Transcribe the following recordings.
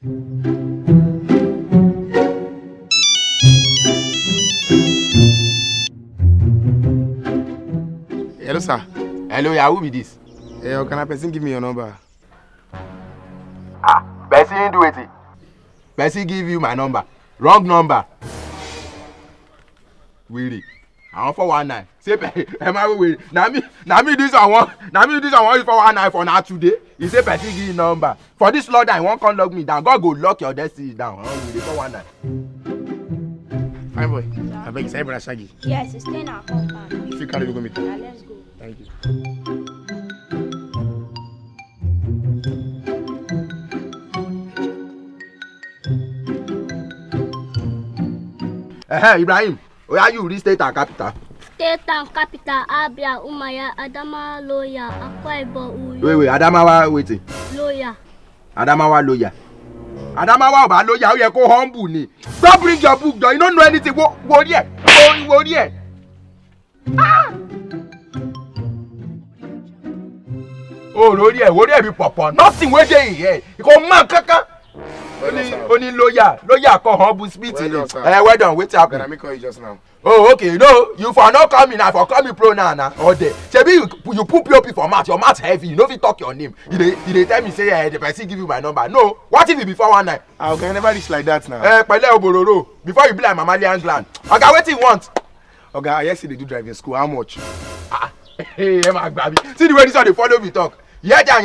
Hello, sir. Hello, yeah, who be this? Can a person give me your number? Person do it. Person give you my number. Wrong number. Really? I want 419. Say, am I wait? Now me this I want. Now me this I want is 419 for now today. He say person give you number. For this Lord, I won't come lock me down. God go lock your destiny down. With the 419. Fine boy. I beg you, say brother Shaggy. Yes, it's staying our compound. If you carry go meet. Yeah, let's go. Thank you. Ibrahim, where are you? Restate our capital. State and capital Abia, Umaya, Adama, Loya, Akwa Ibom, Uyo. Wait, Adamawa waiting. Loya. Adamawa lawyer. Adamawa oba lawyer, how you go humble ni. Don't bring your book down. You don't know anything. Wo there. Wo there. Oh, no there. Wo there be papa. Nothing wey dey here. You go man kaka. Only lawyer come humble speech. Well done. Wait happen. Let me call you just now. Oh, okay. No, you for not coming now. For call me pronoun now. Or there. Shebi you put POP for mouth. Your mouth heavy. You no fit talk your name. You dey tell me say the person give you my number. No. What if it be 419? I can never reach like that now. Pẹ̀lẹ́ obororo. Before you be like mammalian gland. Okay, wetin you want? Okay, I hear say they do driving school. How much? Hey, my baby. See the way this one dey follow me talk. Yeah, na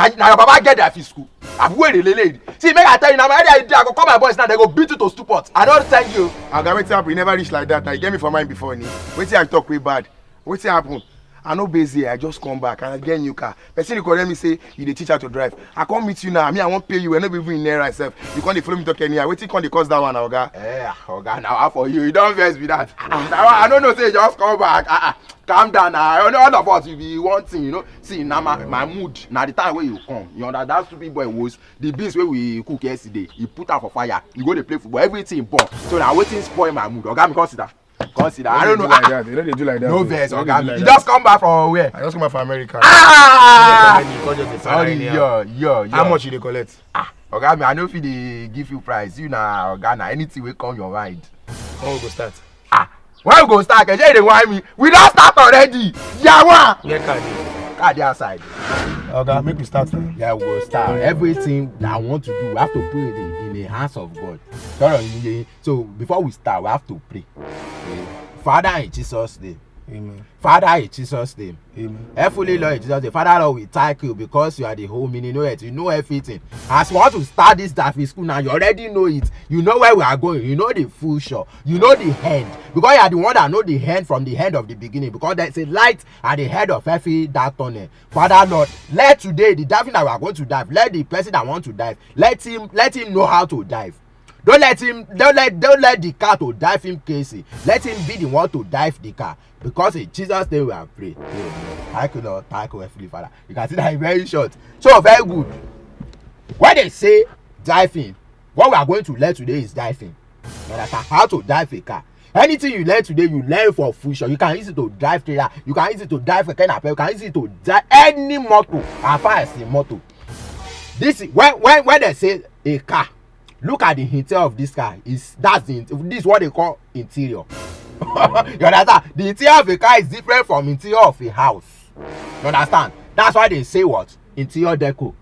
your papa get that for school. Abuwe dey lele. See, make I tell you now, my idea I go call my boys now. They go beat you to stupid. I don't thank you. Okay, wetin happen? You never reach like that. Now you get me for mine before ni. Wetin I talk way bad. Wetin happen? I no base here. I just come back and I get new car. Person dey call me say you dey teach how to drive. I come meet you now. I won't pay you. I no be even in there myself. You can't follow me talk anyhow. Wetin come dey cause that one, oga? Oga, now for you. You don't vex with that. I don't know. Say just come back. Calm down now. All of us will be one thing, you know. See, now my mood. Now the time where you come, you know that stupid boy was the beans where we cook yesterday. He put out for fire. You go to play football. Everything burn. So now waiting spoil my mood. Oga, me consider. I don't know. Like that. They don't do like that. No verse, Oga. You just come back from where? I just come back from America. Yo. How much you dey collect? Oga, me I know if they give you price. You na Oga na anything will come your mind. When we go start? When we go start? Can you want me? We don't start already. Yeah, Yeah, card outside. Okay, make we start now. Yeah, we go start. Everything that I want to do, we have to put it in the hands of God. So before we start, we have to pray. Father, in Jesus' name. Amen. Father, in Jesus' name. Amen. Heavenly Lord, in Jesus' name. Father, Lord, we thank you because you are the whole meaning. You know everything. As we want to start this Daffy school now, you already know it. You know where we are going. You know the future. You know the end. Because you are the one that know the end from the end of the beginning. Because there's a light at the head of every dark tunnel. Father, Lord, let today the diving that we are going to dive, let the person that want to dive, let him know how to dive. Don't let the car to dive him crazy. Let him be the one to dive the car. Because in Jesus' name we are praying. Thank you, Lord. Thank you, Heavenly Father. You can see that it's very short. So very good. When they say diving, what we are going to learn today is diving. You understand? How to dive a car. Anything you learn today, you learn for future. You can use it to drive trailer. You can use it to drive a canopy. You can use it to drive any motor. As far as the motor. This is when they say a car. Look at the interior of this car. This is what they call interior. You understand? The interior of a car is different from interior of a house. You understand? That's why they say what? Interior deco.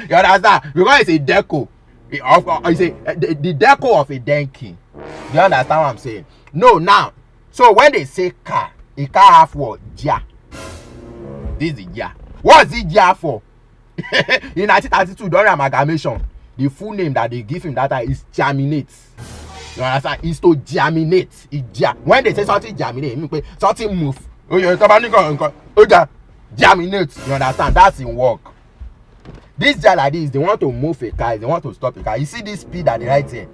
You understand? Because it's a deco. It's the deco of a denki. Do you understand what I'm saying? No, now. So when they say car, a car have what? Gear. This is the gear. What's the gear for? In 1932, during amalgamation, the full name that they give him that time is germinate. You understand? It's to germinate. When they say something germinate, it means something move. Germinate. You understand? That's in work. This jar like this, they want to move a car, they want to stop a car. You see this P that they write here?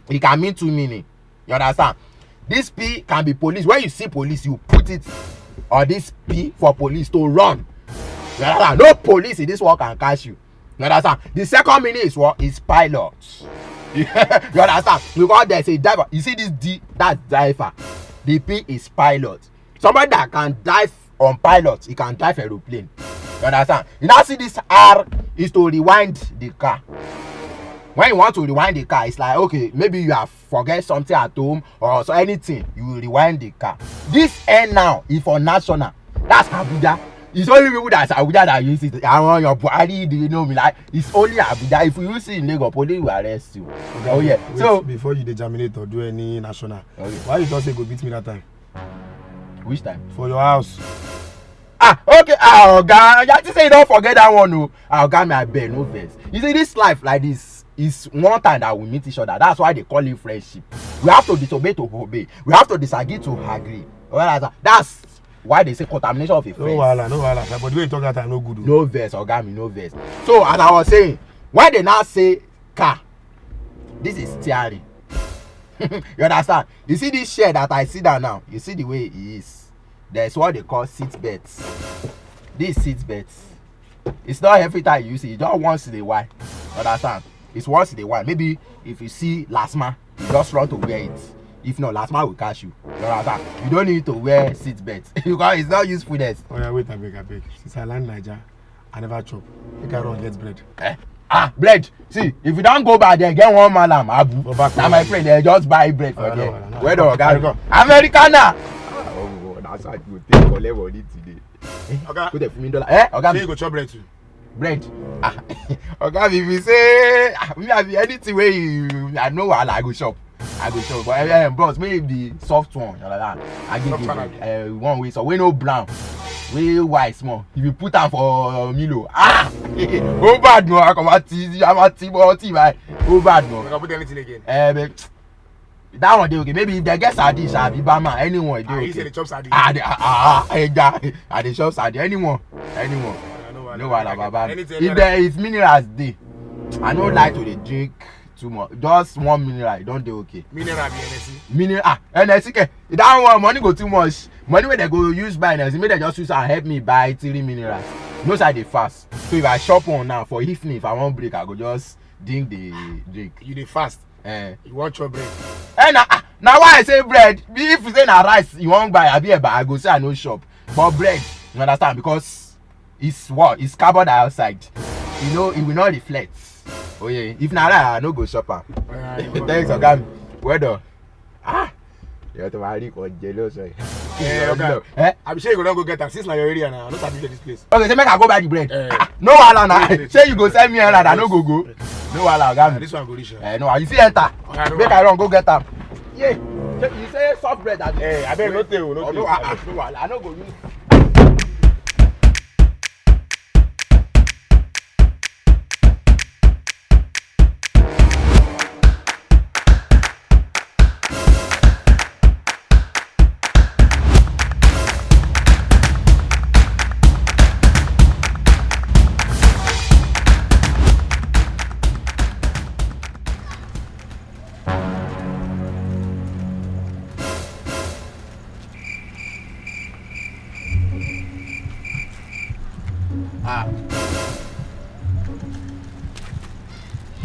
It can mean two meaning. You understand? This P can be police. When you see police, you put it on this P for police to run. You understand? No police in this world can catch you. You understand? The second meaning is what? Is pilot. You understand? Because there's a diver. You see this D, that's diver. The P is pilot. Somebody that can dive on pilot, he can drive aeroplane. You understand? You now see this R is to rewind the car. When you want to rewind the car, it's like, okay, maybe you have forget something at home or so anything, you will rewind the car. This N now is for national. That's Abuja. It's only people that's Abuja that use it. Around your body, do you know me? Like, it's only Abuja. If you use it in Lagos, police will arrest you. Okay. Oh yeah. Wait, so before you determinate or do any national, okay. Why you don't say go beat me that time? Which time? For your house. Okay. Oga, you have to say you don't forget that one. No. Oga, me I beg, no vex. You see, this life like this is one time that we meet each other. That's why they call it friendship. We have to disobey to obey. We have to disagree to agree. That's why they say contamination of a friend. No wahala. But the way you talk that time, no good. No verse, Oga, me no verse. So as I was saying, when they now say car, this is steering. You understand? You see this chair that I sit down now. You see the way it is. There's what they call seat belts. This seat belts. It's not every time you use it. It's just once in a while. You understand? It's once in a while. Maybe if you see Lasma, you just run to wear it. If not, Lasma will catch you. You understand? You don't need to wear seat belts because it's not usefulness. Oh yeah, wait, I beg. Since I land Niger, I never chop. Make I run get bread. Bread. See, if you don't go back there, get one malam, Abu. Now my friend, they just buy bread for there. Where do I go? Americana. Oh, that's how you take for level today. Okay. Put a $1 million. Okay. So you go chop bread too. Bread. Okay, if you say me have anything where you I know I go shop. But bros, maybe the soft one, you know that. I give you one way so we no brown. We white small. If you put am for Milo, oh bad no, I come at tea, I'm at tea, right? Oh bad no. You can put anything again. But that one dey okay. Maybe if they get sardine, be Bama, anyone dey okay. You say the chop sardine. I dey chop sardine. Anyone. No wahala, baba. If there is minerals dey, I no like to dey drink too much. Just one mineral, e don dey okay. Mineral be NSC. NSC ke. That one money go too much. Money wey they go use buy NSC, make they just use and help me buy 3 minerals. No side dey fast. So if I shop one now for evening, if I wan break, I go just drink the drink. You dey fast. You want chop bread. Now why I say bread? If you say na rice you wan buy, I go say I no shop. But bread, you understand? Because it's what? It's carbon dioxide. You know, it will not reflect. Oh yeah. If na rice, I no go shop am. Thanks, Oga. Well done. You have to marry or jealous. Okay. I'm sure you go don go get am since na your area now. I no sabi this place. Okay, so make I go buy the bread. No wahala na. Say you go send me errand, I no go. No wahala, Oga. This one go reach. No, you see enter. Make I run go get am. Yeah. You say soft bread that. I beg no tell. No wahala. I no go use.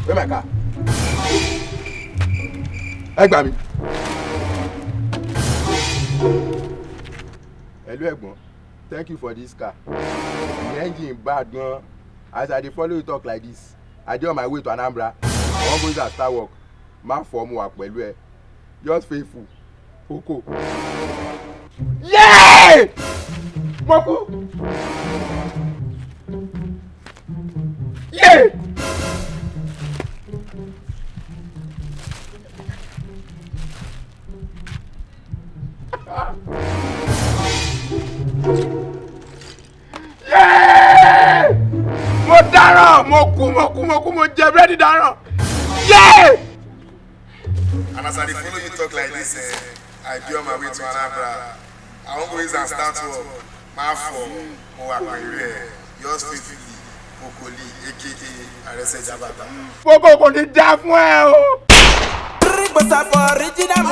Where my car? Ẹgbà mi. Hello ẹ̀gbọ́n, thank you for this car. The engine bad gan. As I dey follow you talk like this, I dey on my way to Anambra. I wan go use am start work. Má fọ́ mu wà pẹ̀lú ẹ. Just faithful. Koko. Yay! Moko. Yeah! Yeah! Mo dáràn, mo kú, mo jẹ búrẹ́dì dáràn. Yeah! And as I dey follow you talk like this, I dey on my way to Anambra. I wan go use am start work. Má fọ, mo wà pẹ̀lú ẹ̀. Yours faithfully, Okoli, aka Arese Jabata. Koko kò ní dá fún ẹ o. But I for original